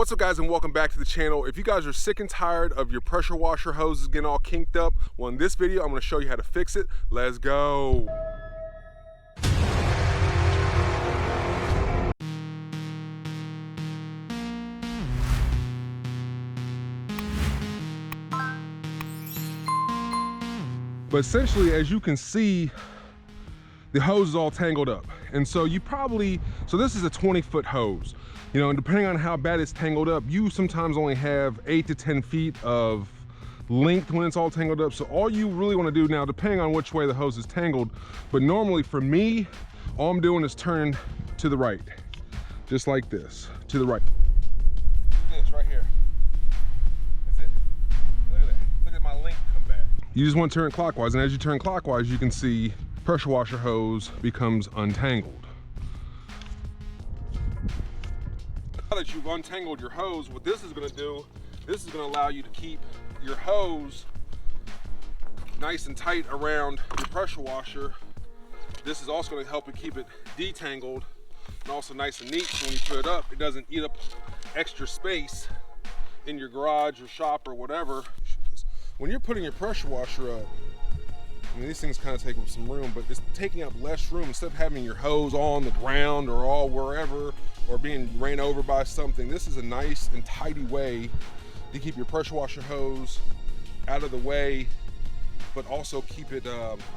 What's up guys, and welcome back to the channel. If you guys are sick and tired of your pressure washer hoses getting all kinked up, well, in this video I'm going to show you how to fix it. Let's go. But essentially, as you can see, the hose is all tangled up. And so so this is a 20-foot hose. You know, and depending on how bad it's tangled up, you sometimes only have 8 to 10 feet of length when it's all tangled up. So all you really want to do now, depending on which way the hose is tangled, but normally for me, all I'm doing is turn to the right, just like this, to the right. Look at this right here. That's it. Look at that. Look at my length come back. You just want to turn clockwise, and as you turn clockwise, you can see pressure washer hose becomes untangled. Now that you've untangled your hose, what this is going to do, this is going to allow you to keep your hose nice and tight around your pressure washer. This is also going to help you keep it detangled and also nice and neat, so when you put it up, it doesn't eat up extra space in your garage or shop or whatever. When you're putting your pressure washer up, I mean, these things kind of take up some room, but it's taking up less room. Instead of having your hose all on the ground or all wherever, or being ran over by something, this is a nice and tidy way to keep your pressure washer hose out of the way, but also keep it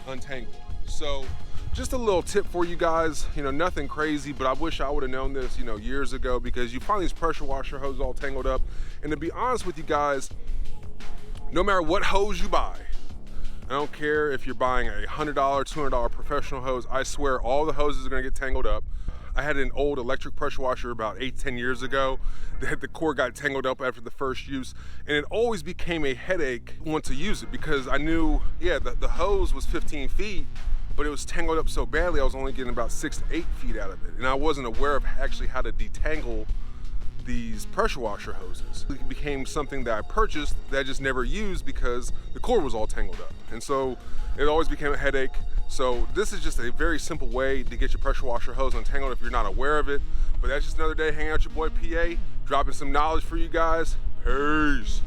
untangled. So just a little tip for you guys, you know, nothing crazy, but I wish I would have known this, you know, years ago, because you find these pressure washer hoses all tangled up. And to be honest with you guys, no matter what hose you buy, I don't care if you're buying a $100, $200 professional hose, I swear all the hoses are gonna get tangled up. I had an old electric pressure washer about 8 to 10 years ago that the cord got tangled up after the first use, and it always became a headache once to use it, because I knew, yeah, the hose was 15 feet, but it was tangled up so badly I was only getting about 6 to 8 feet out of it, and I wasn't aware of actually how to detangle these pressure washer hoses. It became something that I purchased that I just never used because the cord was all tangled up. And so it always became a headache. So this is just a very simple way to get your pressure washer hose untangled if you're not aware of it. But that's just another day hanging out with your boy PA, dropping some knowledge for you guys. Peace.